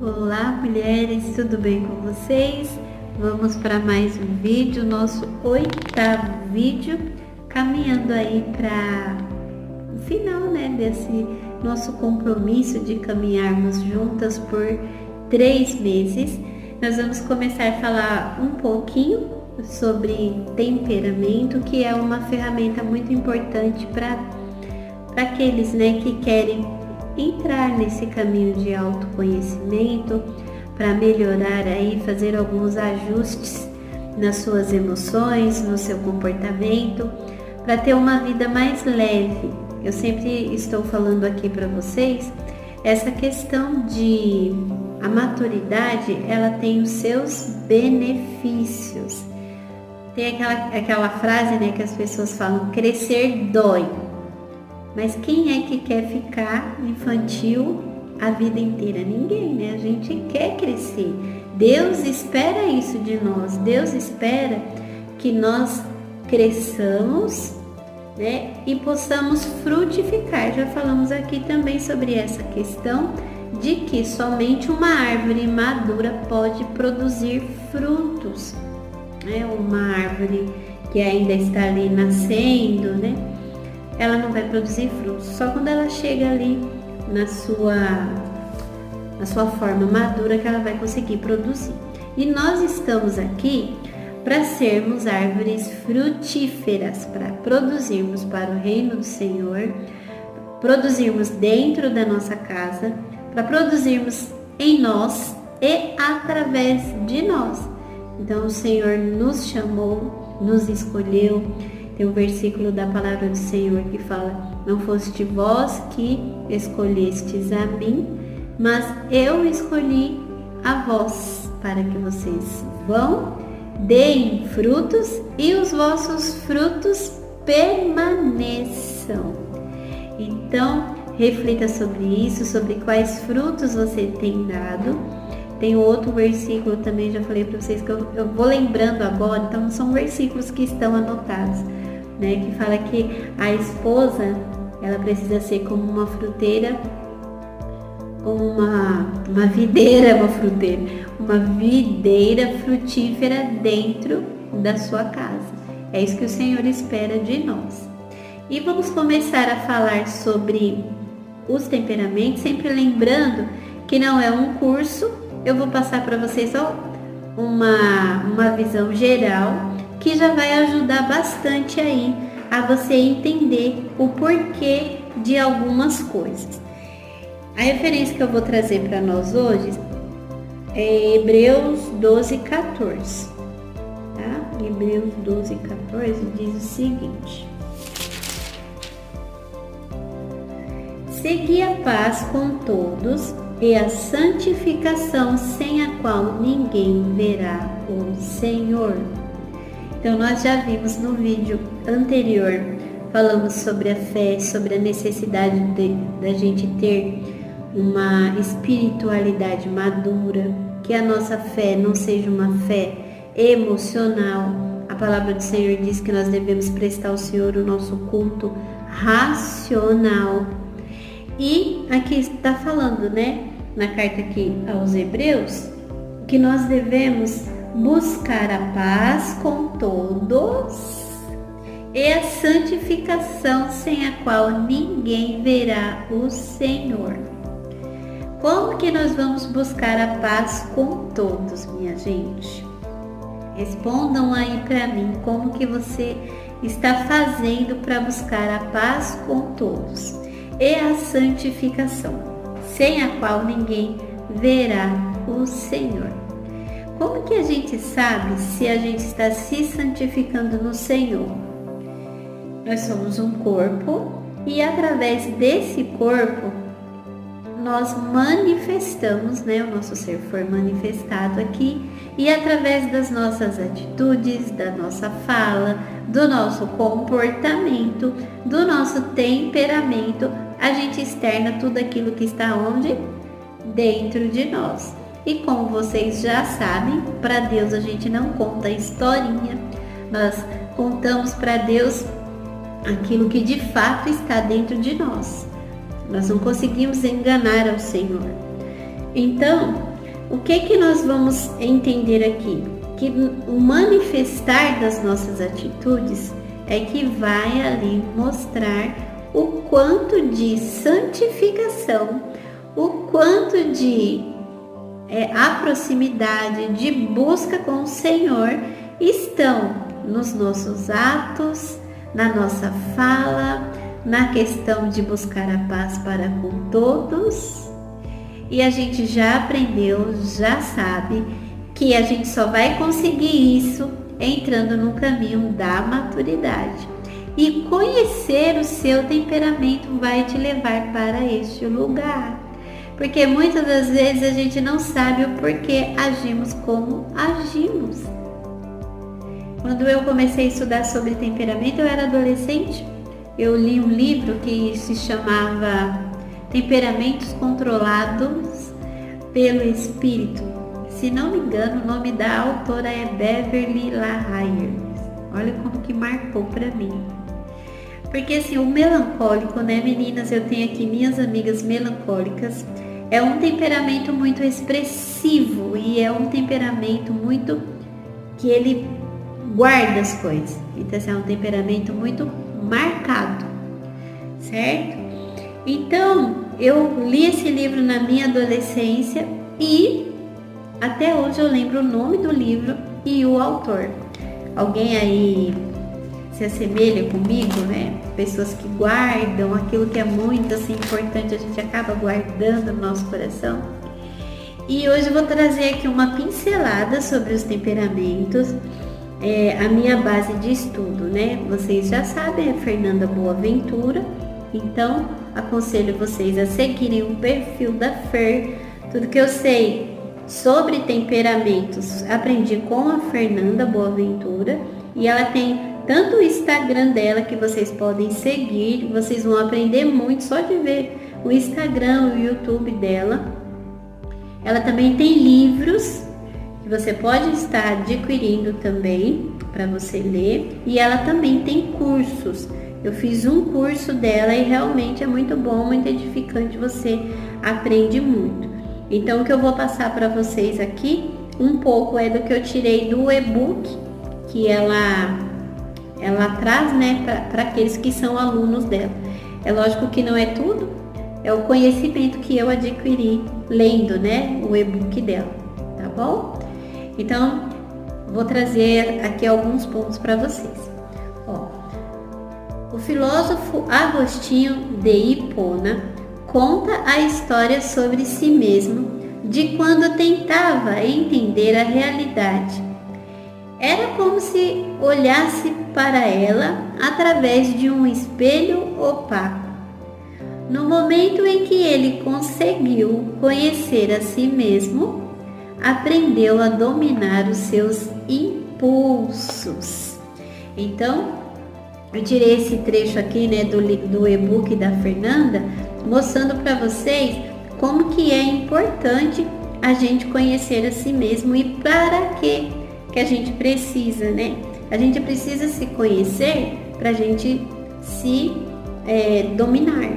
Olá, mulheres, tudo bem com vocês? Vamos para mais um vídeo, nosso 8º vídeo, caminhando aí para o final, desse nosso compromisso de caminharmos juntas por 3 meses. Nós vamos começar a falar um pouquinho sobre temperamento, que é uma ferramenta muito importante para aqueles, que querem entrar nesse caminho de autoconhecimento, para melhorar aí, fazer alguns ajustes nas suas emoções, no seu comportamento, para ter uma vida mais leve. Eu sempre estou falando aqui para vocês, essa questão de a maturidade, ela tem os seus benefícios. Tem aquela frase, que as pessoas falam, crescer dói. Mas quem é que quer ficar infantil a vida inteira? Ninguém, A gente quer crescer. Deus espera isso de nós. Deus espera que nós cresçamos, e possamos frutificar. Já falamos aqui também sobre essa questão de que somente uma árvore madura pode produzir frutos. Uma árvore que ainda está ali nascendo, ela não vai produzir frutos, só quando ela chega ali na sua forma madura que ela vai conseguir produzir. E nós estamos aqui para sermos árvores frutíferas, para produzirmos para o reino do Senhor, produzirmos dentro da nossa casa, para produzirmos em nós e através de nós. Então o Senhor nos chamou, nos escolheu. Tem um versículo da palavra do Senhor que fala: não foste vós que escolhestes a mim, mas eu escolhi a vós, para que vocês vão, deem frutos e os vossos frutos permaneçam. Então, reflita sobre isso, sobre quais frutos você tem dado. Tem outro versículo também, já falei para vocês, que eu vou lembrando agora, então são versículos que estão anotados. Que fala que a esposa, ela precisa ser como uma fruteira, como uma videira frutífera dentro da sua casa. É isso que o Senhor espera de nós. E vamos começar a falar sobre os temperamentos, sempre lembrando que não é um curso. Eu vou passar para vocês só uma visão geral, que já vai ajudar bastante aí a você entender o porquê de algumas coisas. A referência que eu vou trazer para nós hoje é Hebreus 12:14. Hebreus 12:14 diz o seguinte: segui a paz com todos e a santificação, sem a qual ninguém verá o Senhor. Então nós já vimos no vídeo anterior, falamos sobre a fé, sobre a necessidade da gente ter uma espiritualidade madura, que a nossa fé não seja uma fé emocional. A palavra do Senhor diz que nós devemos prestar ao Senhor o nosso culto racional. E aqui está falando, na carta aqui aos Hebreus, que nós devemos buscar a paz com todos e a santificação, sem a qual ninguém verá o Senhor. Como que nós vamos buscar a paz com todos, minha gente? Respondam aí para mim, como que você está fazendo para buscar a paz com todos e a santificação, sem a qual ninguém verá o Senhor. Como que a gente sabe se a gente está se santificando no Senhor? Nós somos um corpo e através desse corpo nós manifestamos, o nosso ser foi manifestado aqui, e através das nossas atitudes, da nossa fala, do nosso comportamento, do nosso temperamento, a gente externa tudo aquilo que está onde? Dentro de nós. E como vocês já sabem, para Deus a gente não conta historinha, nós contamos para Deus aquilo que de fato está dentro de nós. Nós não conseguimos enganar ao Senhor. Então, o que nós vamos entender aqui? Que o manifestar das nossas atitudes é que vai ali mostrar o quanto de santificação, o quanto de a proximidade, de busca com o Senhor estão nos nossos atos, na nossa fala, na questão de buscar a paz para com todos. E a gente já aprendeu, já sabe que a gente só vai conseguir isso entrando no caminho da maturidade. E conhecer o seu temperamento vai te levar para este lugar. Porque muitas das vezes a gente não sabe o porquê agimos como agimos. Quando eu comecei a estudar sobre temperamento, eu era adolescente. Eu li um livro que se chamava Temperamentos Controlados pelo Espírito. Se não me engano, o nome da autora é Beverly LaHaye. Olha como que marcou para mim. Porque assim, o melancólico, né, meninas, eu tenho aqui minhas amigas melancólicas, é um temperamento muito expressivo e é um temperamento muito que ele guarda as coisas. Então, assim, é um temperamento muito marcado, certo? Então, eu li esse livro na minha adolescência e até hoje eu lembro o nome do livro e o autor. Alguém aí se assemelha comigo, né? Pessoas que guardam aquilo que é muito assim importante, a gente acaba guardando no nosso coração. E hoje eu vou trazer aqui uma pincelada sobre os temperamentos, a minha base de estudo, né? Vocês já sabem, é Fernanda Boaventura, então aconselho vocês a seguirem o perfil da Fer. Tudo que eu sei sobre temperamentos aprendi com a Fernanda Boaventura e ela tem tanto o Instagram dela que vocês podem seguir, vocês vão aprender muito só de ver o Instagram, o YouTube dela. Ela também tem livros que você pode estar adquirindo também para você ler e ela também tem cursos. Eu fiz um curso dela e realmente é muito bom, muito edificante, você aprende muito. Então o que eu vou passar para vocês aqui, um pouco é do que eu tirei do e-book que ela traz, né, para aqueles que são alunos dela. É lógico que não é tudo, é o conhecimento que eu adquiri lendo, né, o e-book dela, tá bom? Então, vou trazer aqui alguns pontos para vocês. Ó, o filósofo Agostinho de Hipona conta a história sobre si mesmo de quando tentava entender a realidade. Era como se olhasse para ela através de um espelho opaco. No momento em que ele conseguiu conhecer a si mesmo, aprendeu a dominar os seus impulsos. Então, eu tirei esse trecho aqui, né, do e-book da Fernanda, mostrando para vocês como que é importante a gente conhecer a si mesmo e para que a gente precisa, né? A gente precisa se conhecer para a gente se dominar.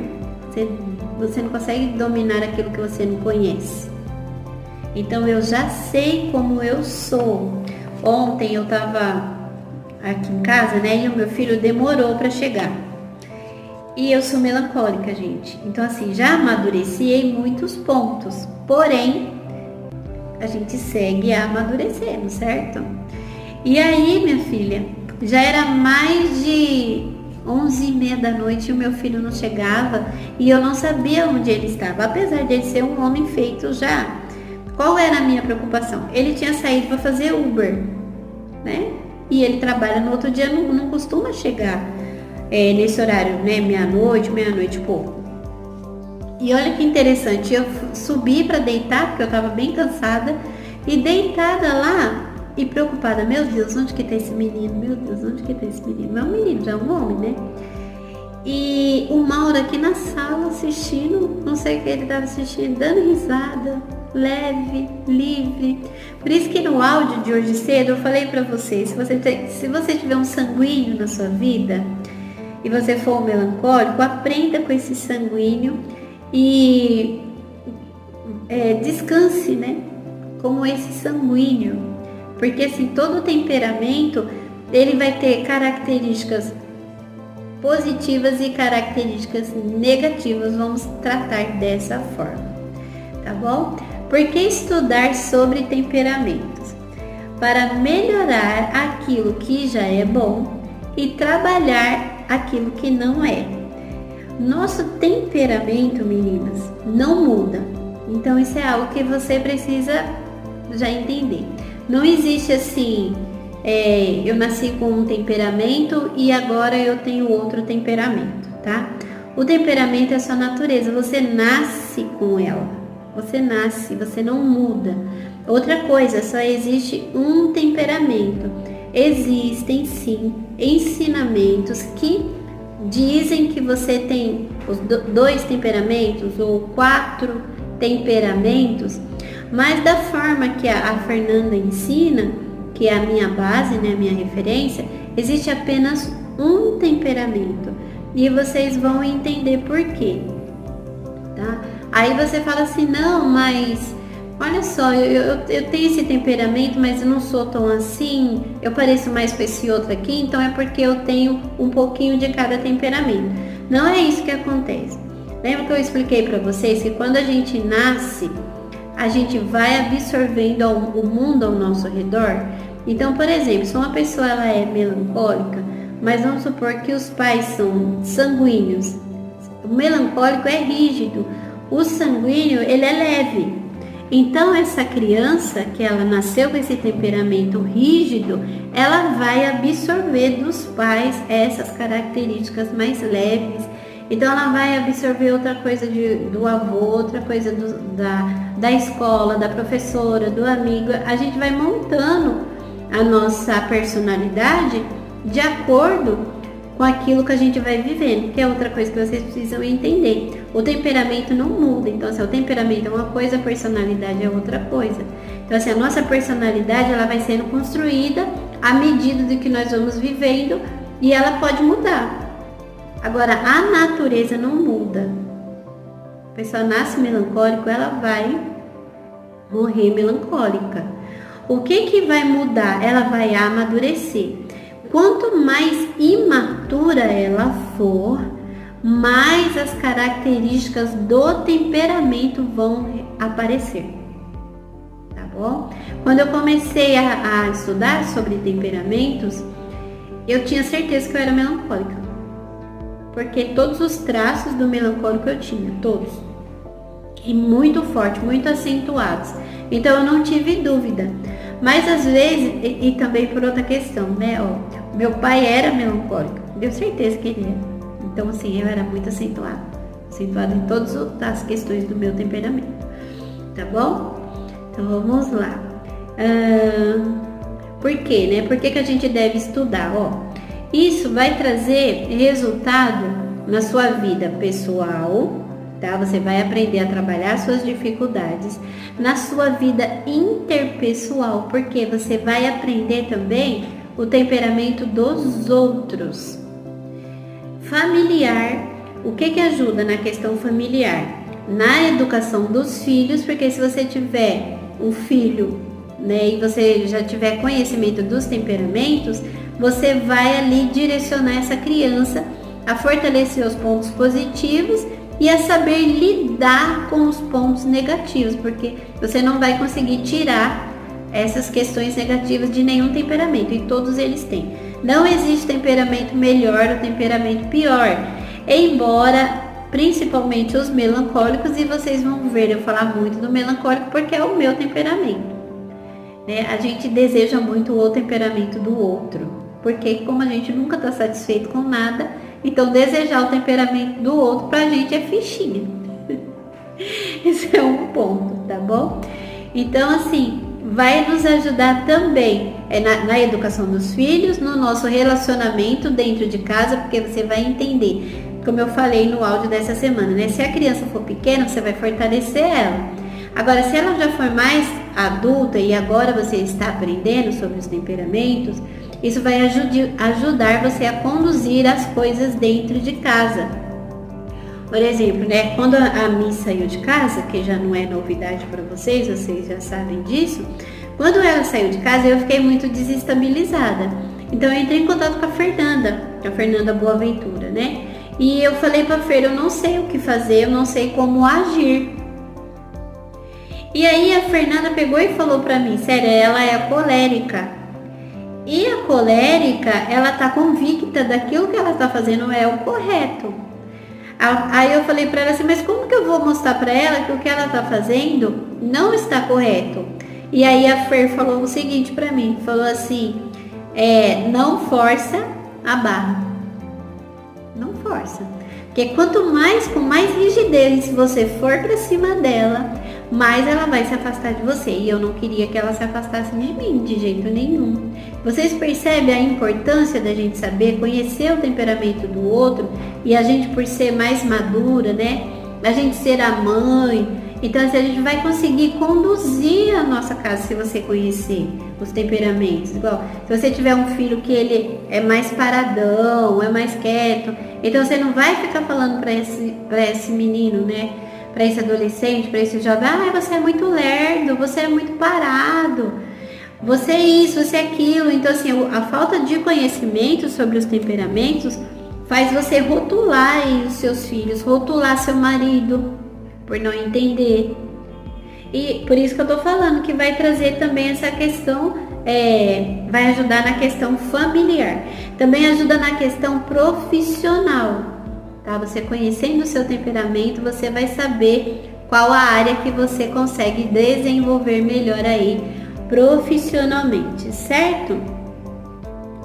Você não consegue dominar aquilo que você não conhece. Então eu já sei como eu sou. Ontem eu estava aqui em casa, né? E o meu filho demorou para chegar. E eu sou melancólica, gente. Então assim, já amadureci em muitos pontos. Porém, a gente segue amadurecendo, certo? E aí, minha filha, já era mais de 11h30 da noite e o meu filho não chegava e eu não sabia onde ele estava, apesar de ele ser um homem feito já. Qual era a minha preocupação? Ele tinha saído para fazer Uber, né? E ele trabalha no outro dia, não costuma chegar nesse horário, né? Meia-noite e pouco. E olha que interessante, eu subi para deitar, porque eu estava bem cansada, e deitada lá e preocupada, meu Deus, onde que tá esse menino? Meu Deus, onde que tá esse menino? Não é um menino, já é um homem, né? E o Mauro aqui na sala assistindo, não sei o que ele estava assistindo, dando risada, leve, livre. Por isso que no áudio de hoje cedo eu falei para vocês, se você tiver um sanguíneo na sua vida e você for um melancólico, aprenda com esse sanguíneo e descanse, né? como esse sanguíneo, porque assim, todo temperamento, ele vai ter características positivas e características negativas, vamos tratar dessa forma, tá bom? Por que estudar sobre temperamentos? Para melhorar aquilo que já é bom e trabalhar aquilo que não é. Nosso temperamento, meninas, não muda. Então isso é algo que você precisa já entender. Não existe assim, eu nasci com um temperamento e agora eu tenho outro temperamento, tá? O temperamento é a sua natureza, você nasce com ela. Você nasce, você não muda. Outra coisa, só existe um temperamento. Existem sim ensinamentos que dizem que você tem os 2 temperamentos ou 4 temperamentos, mas da forma que a Fernanda ensina, que é a minha base, né, a minha referência, existe apenas um temperamento e vocês vão entender por quê, tá? Aí você fala assim, não, mas olha só, eu tenho esse temperamento, mas eu não sou tão assim, eu pareço mais com esse outro aqui, então é porque eu tenho um pouquinho de cada temperamento. Não é isso que acontece. Lembra que eu expliquei para vocês que quando a gente nasce, a gente vai absorvendo o mundo ao nosso redor? Então, por exemplo, se uma pessoa ela é melancólica, mas vamos supor que os pais são sanguíneos, o melancólico é rígido, o sanguíneo ele é leve. Então essa criança que ela nasceu com esse temperamento rígido, ela vai absorver dos pais essas características mais leves. Então ela vai absorver outra coisa do avô, outra coisa da escola, da professora, do amigo. A gente vai montando a nossa personalidade de acordo com aquilo que a gente vai vivendo, que é outra coisa que vocês precisam entender. O temperamento não muda, então assim, o temperamento é uma coisa, a personalidade é outra coisa. Então assim, a nossa personalidade ela vai sendo construída à medida de que nós vamos vivendo e ela pode mudar. Agora, a natureza não muda. A pessoa nasce melancólico, ela vai morrer melancólica. O que vai mudar? Ela vai amadurecer. Quanto mais imatura ela for, mais as características do temperamento vão aparecer. Tá bom? Quando eu comecei a estudar sobre temperamentos, eu tinha certeza que eu era melancólica. Porque todos os traços do melancólico eu tinha, todos. E muito forte, muito acentuados. Então eu não tive dúvida. Mas às vezes, e também por outra questão, né? Meu pai era melancólico, deu certeza que ele era. Então assim, eu era muito acentuado em todas as questões do meu temperamento. Tá bom? Então vamos lá. Por quê, né? Por que a gente deve estudar? Isso vai trazer resultado na sua vida pessoal, tá? Você vai aprender a trabalhar suas dificuldades na sua vida interpessoal, porque você vai aprender também o temperamento dos outros. Familiar, o que ajuda na questão familiar? Na educação dos filhos, porque se você tiver um filho, né, e você já tiver conhecimento dos temperamentos, você vai ali direcionar essa criança a fortalecer os pontos positivos e a saber lidar com os pontos negativos, porque você não vai conseguir tirar essas questões negativas de nenhum temperamento, e todos eles têm. Não existe temperamento melhor ou temperamento pior, embora principalmente os melancólicos, e vocês vão ver eu falar muito do melancólico porque é o meu temperamento, né? A gente deseja muito o temperamento do outro, porque como a gente nunca está satisfeito com nada, então desejar o temperamento do outro pra gente é fichinha. Esse é um ponto, tá bom? Então assim, vai nos ajudar também na educação dos filhos, no nosso relacionamento dentro de casa, porque você vai entender, como eu falei no áudio dessa semana, né? Se a criança for pequena, você vai fortalecer ela. Agora, se ela já for mais adulta e agora você está aprendendo sobre os temperamentos, isso vai ajudar você a conduzir as coisas dentro de casa. Por exemplo, né, quando a Mi saiu de casa, que já não é novidade para vocês já sabem disso. Quando ela saiu de casa, eu fiquei muito desestabilizada. Então eu entrei em contato com a Fernanda Boaventura, né? E eu falei para a Fer, eu não sei o que fazer, eu não sei como agir. E aí a Fernanda pegou e falou para mim, sério, ela é colérica. E a colérica, ela tá convicta daquilo que ela tá fazendo é o correto. Aí eu falei para ela assim, mas como que eu vou mostrar para ela que o que ela tá fazendo não está correto? E aí a Fer falou o seguinte para mim, falou assim, não força a barra. Não força. Porque quanto mais, com mais rigidez você for para cima dela, mais ela vai se afastar de você. E eu não queria que ela se afastasse de mim, de jeito nenhum. Vocês percebem a importância da gente saber, conhecer o temperamento do outro, e a gente, por ser mais madura, né? A gente ser a mãe. Então, assim, a gente vai conseguir conduzir a nossa casa se você conhecer os temperamentos. Igual, se você tiver um filho que ele é mais paradão, é mais quieto, então você não vai ficar falando para esse menino, né? Para esse adolescente, para esse jovem, você é muito lerdo, você é muito parado, você é isso, você é aquilo. Então, assim, a falta de conhecimento sobre os temperamentos faz você rotular aí os seus filhos, rotular seu marido, por não entender. E por isso que eu tô falando que vai trazer também essa questão, vai ajudar na questão familiar. Também ajuda na questão profissional, tá? Você conhecendo o seu temperamento, você vai saber qual a área que você consegue desenvolver melhor aí profissionalmente, certo?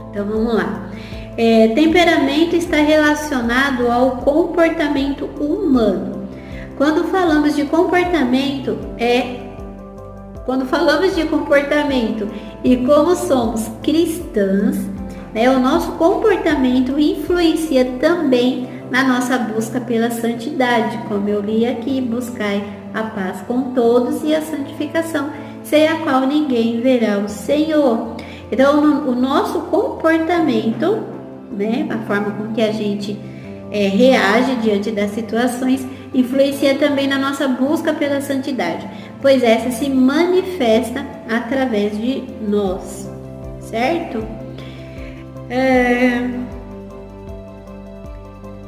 Então vamos lá. Temperamento está relacionado ao comportamento humano. Quando falamos de comportamento e como somos cristãs, né, o nosso comportamento influencia também na nossa busca pela santidade, como eu li aqui, buscai a paz com todos e a santificação, sem a qual ninguém verá o Senhor. Então, o nosso comportamento, né, a forma com que a gente reage diante das situações, influencia também na nossa busca pela santidade, pois essa se manifesta através de nós, certo?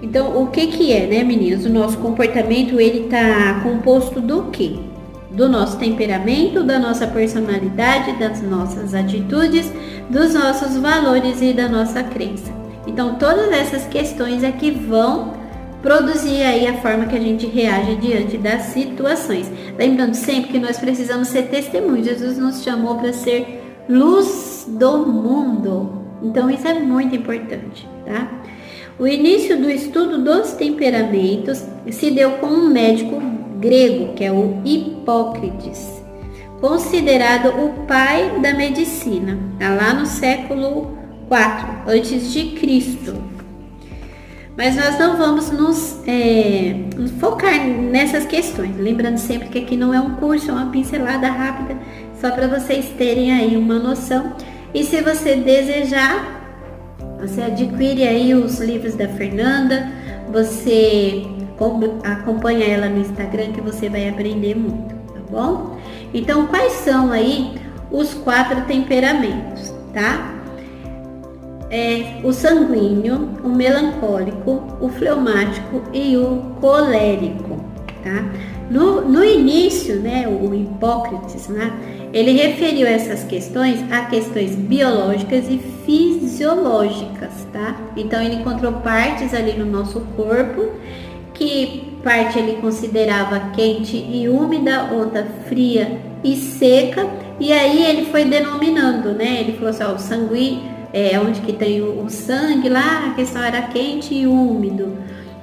Então, o que é, né, meninos? O nosso comportamento, ele tá composto do quê? Do nosso temperamento, da nossa personalidade, das nossas atitudes, dos nossos valores e da nossa crença. Então, todas essas questões é que vão produzir aí a forma que a gente reage diante das situações. Lembrando sempre que nós precisamos ser testemunhos. Jesus nos chamou para ser luz do mundo. Então, isso é muito importante, tá? O início do estudo dos temperamentos se deu com um médico grego, que é o Hipócrates, considerado o pai da medicina, tá lá no século 4 antes de Cristo. Mas nós não vamos nos focar nessas questões. Lembrando sempre que aqui não é um curso, é uma pincelada rápida, só para vocês terem aí uma noção. E se você desejar, você adquire aí os livros da Fernanda, você acompanha ela no Instagram que você vai aprender muito, tá bom? Então, quais são aí os 4 temperamentos, tá? O sanguíneo, o melancólico, o fleumático e o colérico, tá? No início, né, o Hipócrates, né, ele referiu essas questões a questões biológicas e fisiológicas, tá? Então ele encontrou partes ali no nosso corpo, que parte ele considerava quente e úmida, outra fria e seca, e aí ele foi denominando, né? Ele falou assim, o sanguíneo, onde que tem o sangue lá, a questão era quente e úmido,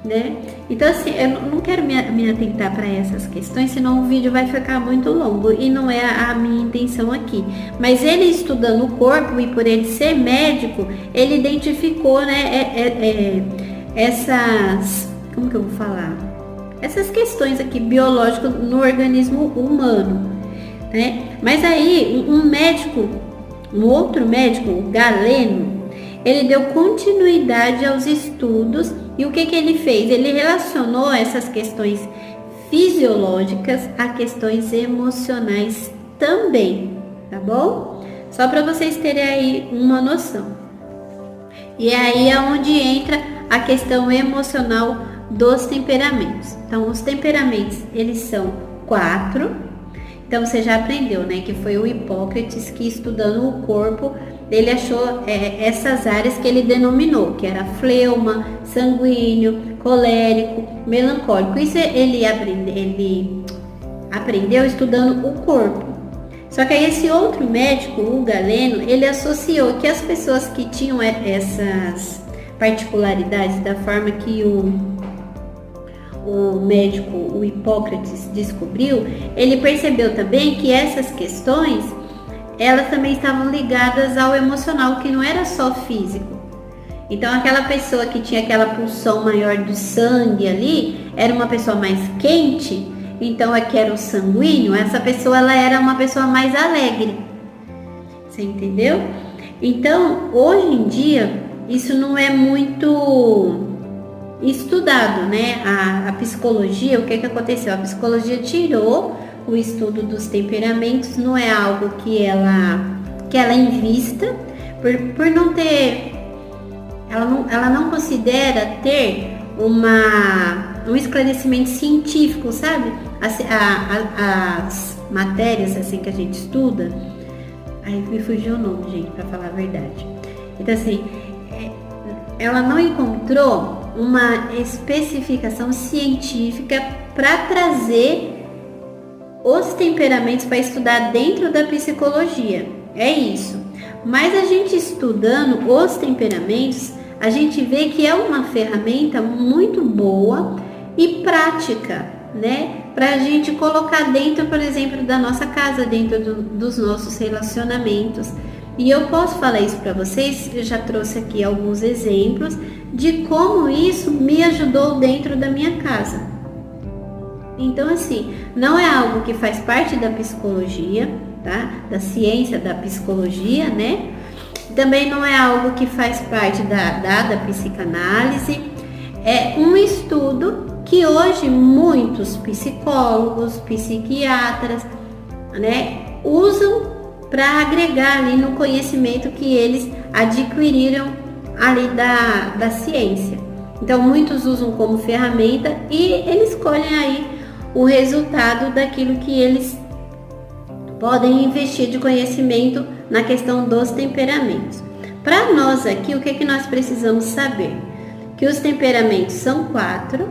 né? Então, assim, eu não quero me atentar para essas questões, senão o vídeo vai ficar muito longo e não é a minha intenção aqui. Mas ele estudando o corpo e por ele ser médico, ele identificou, né, essas, como que eu vou falar? Essas questões aqui biológicas no organismo humano, né? Mas aí, um outro médico, o Galeno, ele deu continuidade aos estudos E o que ele fez? Ele relacionou essas questões fisiológicas a questões emocionais também, tá bom? Só para vocês terem aí uma noção. E aí é onde entra a questão emocional dos temperamentos. Então, os temperamentos, eles são 4. Então, você já aprendeu, né? Que foi o Hipócrates que, estudando o corpo, ele achou essas áreas que ele denominou, que era fleuma, sanguíneo, colérico, melancólico. Isso ele aprendeu estudando o corpo. Só que aí esse outro médico, o Galeno, ele associou que as pessoas que tinham essas particularidades da forma que o médico, o Hipócrates, descobriu, ele percebeu também que essas questões, elas também estavam ligadas ao emocional, que não era só físico. Então, aquela pessoa que tinha aquela pulsão maior do sangue ali, era uma pessoa mais quente, então aqui era o sanguíneo, essa pessoa ela era uma pessoa mais alegre. Você entendeu? Então, hoje em dia, isso não é muito estudado, né? A psicologia, o que aconteceu? A psicologia tirou o estudo dos temperamentos, não é algo que ela invista, por não ter, ela não considera ter um esclarecimento científico, sabe? As matérias assim que a gente estuda, aí me fugiu o nome, gente, para falar a verdade. Então assim, ela não encontrou uma especificação científica para trazer os temperamentos para estudar dentro da psicologia. É isso. Mas a gente estudando os temperamentos, a gente vê que é uma ferramenta muito boa e prática, né? Para a gente colocar dentro, por exemplo, da nossa casa, dentro dos nossos relacionamentos. E eu posso falar isso para vocês, eu já trouxe aqui alguns exemplos de como isso me ajudou dentro da minha casa. Então, assim, não é algo que faz parte da psicologia, tá? Da ciência da psicologia, né? Também não é algo que faz parte da psicanálise. É um estudo que hoje muitos psicólogos, psiquiatras, né, usam para agregar ali no conhecimento que eles adquiriram ali da ciência. Então, muitos usam como ferramenta e eles escolhem aí o resultado daquilo que eles podem investir de conhecimento na questão dos temperamentos. Para nós aqui, o que nós precisamos saber? Que os temperamentos são 4,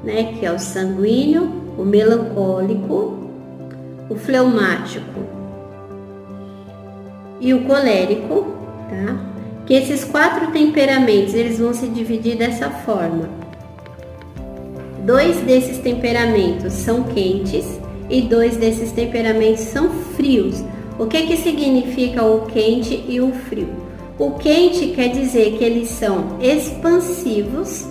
né? Que é o sanguíneo, o melancólico, o fleumático e o colérico, tá? Que esses 4 temperamentos, eles vão se dividir dessa forma. 2 desses temperamentos são quentes e 2 desses temperamentos são frios. O que significa o quente e o frio? O quente quer dizer que eles são expansivos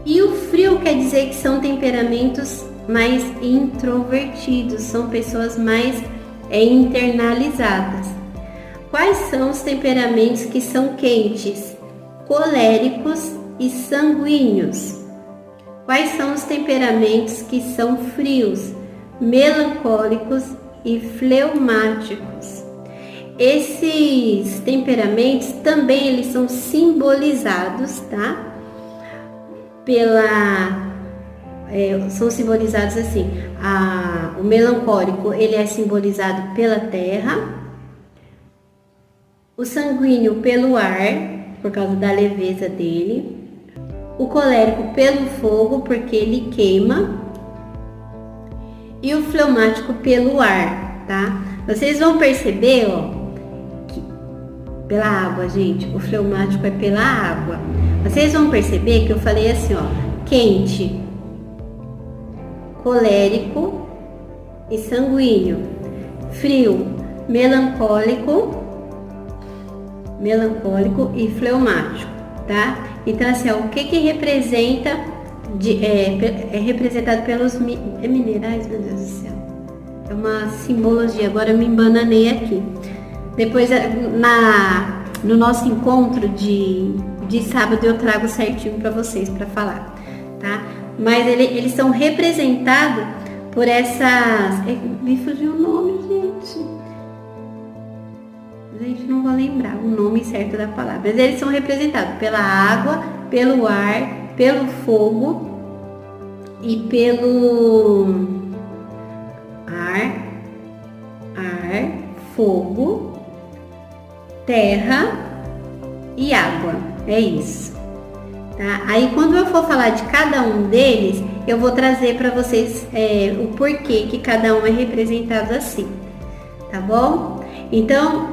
e o frio quer dizer que são temperamentos mais introvertidos, são pessoas mais internalizadas. Quais são os temperamentos que são quentes? Coléricos e sanguíneos. Quais são os temperamentos que são frios? Melancólicos e fleumáticos. Esses temperamentos também eles são simbolizados, tá? São simbolizados assim. O melancólico ele é simbolizado pela terra, o sanguíneo pelo ar, por causa da leveza dele, o colérico pelo fogo, porque ele queima, e o fleumático pelo ar, tá? Vocês vão perceber, ó, que pela água, gente, o fleumático é pela água. Vocês vão perceber que eu falei assim, ó, quente, colérico e sanguíneo, frio, melancólico e fleumático, tá? Então, assim, ó, o que representa, é representado pelos minerais, meu Deus do céu. É uma simbologia, agora eu me embananei aqui. Depois, no nosso encontro de de sábado eu trago certinho para vocês para falar, tá? Mas eles são representados por essas... Me fugiu o nome, gente. Gente, não vou lembrar o nome certo da palavra. Mas eles são representados pela água, pelo ar, pelo fogo e pelo ar, fogo, terra e água. É isso. Tá? Aí quando eu for falar de cada um deles, eu vou trazer para vocês o porquê que cada um é representado assim. Tá bom? Então,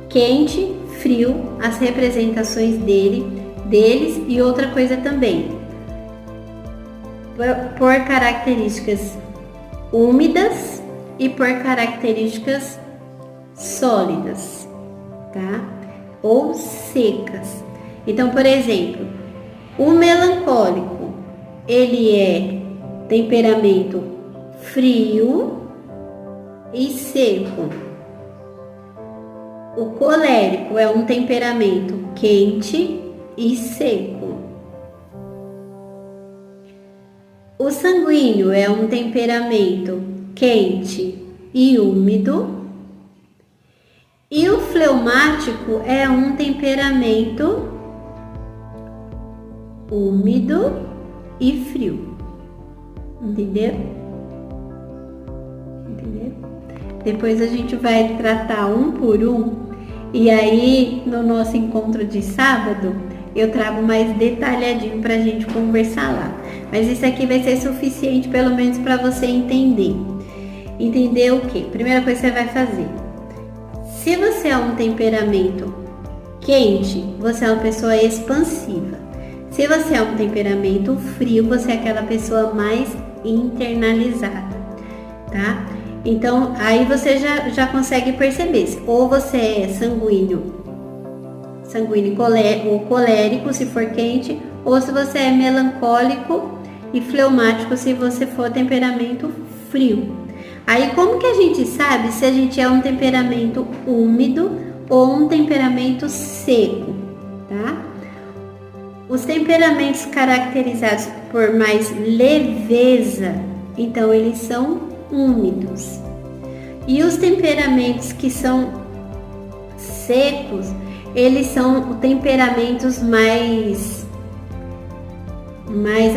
quente, frio, as representações deles e outra coisa também. Por características úmidas e por características sólidas, tá? Ou secas. Então, por exemplo, o melancólico, ele é temperamento frio e seco. O colérico é um temperamento quente e seco. O sanguíneo é um temperamento quente e úmido. E o fleumático é um temperamento úmido e frio. Entendeu? Depois a gente vai tratar um por um. E aí, no nosso encontro de sábado, eu trago mais detalhadinho pra gente conversar lá. Mas isso aqui vai ser suficiente, pelo menos, para você entender. Entender o quê? Primeira coisa que você vai fazer. Se você é um temperamento quente, você é uma pessoa expansiva. Se você é um temperamento frio, você é aquela pessoa mais internalizada, tá? Então, aí você já consegue perceber. Ou você é sanguíneo ou colérico, se for quente, ou se você é melancólico e fleumático, se você for temperamento frio. Aí, como que a gente sabe se a gente é um temperamento úmido ou um temperamento seco, tá? Os temperamentos caracterizados por mais leveza, então eles são úmidos. E os temperamentos que são secos, eles são temperamentos mais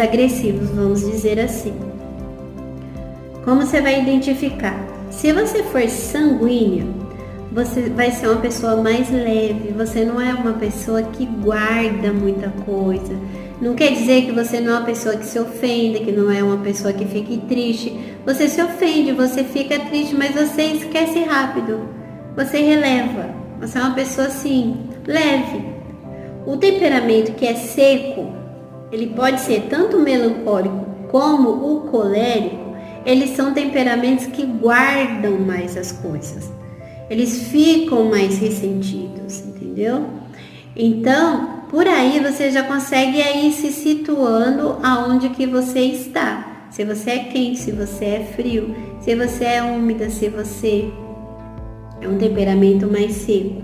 agressivos, vamos dizer assim. Como você vai identificar? Se você for sanguíneo, você vai ser uma pessoa mais leve, você não é uma pessoa que guarda muita coisa. Não quer dizer que você não é uma pessoa que se ofenda, que não é uma pessoa que fique triste. Você se ofende, você fica triste, mas você esquece rápido. Você releva. Você é uma pessoa assim, leve. O temperamento que é seco, ele pode ser tanto melancólico como o colérico. Eles são temperamentos que guardam mais as coisas. Eles ficam mais ressentidos, entendeu? Então, por aí você já consegue aí se situando aonde que você está. Se você é quente, se você é frio, se você é úmida, se você é um temperamento mais seco,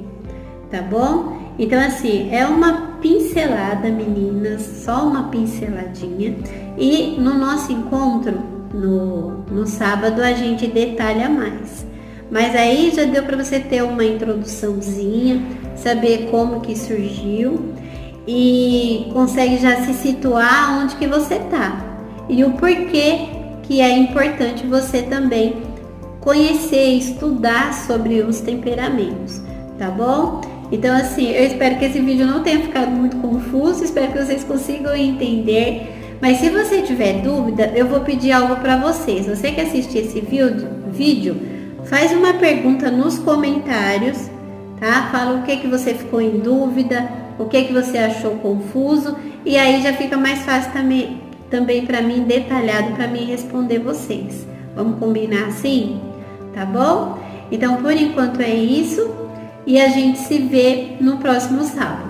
tá bom? Então, assim, é uma pincelada, meninas, só uma pinceladinha. E no nosso encontro, no sábado, a gente detalha mais. Mas aí já deu para você ter uma introduçãozinha, saber como que surgiu e consegue já se situar onde que você tá. E o porquê que é importante você também conhecer, estudar sobre os temperamentos, tá bom? Então, assim, eu espero que esse vídeo não tenha ficado muito confuso, espero que vocês consigam entender. Mas se você tiver dúvida, eu vou pedir algo para vocês. Você que assistir esse vídeo, faz uma pergunta nos comentários, tá? Fala o que você ficou em dúvida, o que você achou confuso, e aí já fica mais fácil também para mim, detalhado, para mim responder vocês. Vamos combinar assim? Tá bom? Então, por enquanto é isso, e a gente se vê no próximo sábado.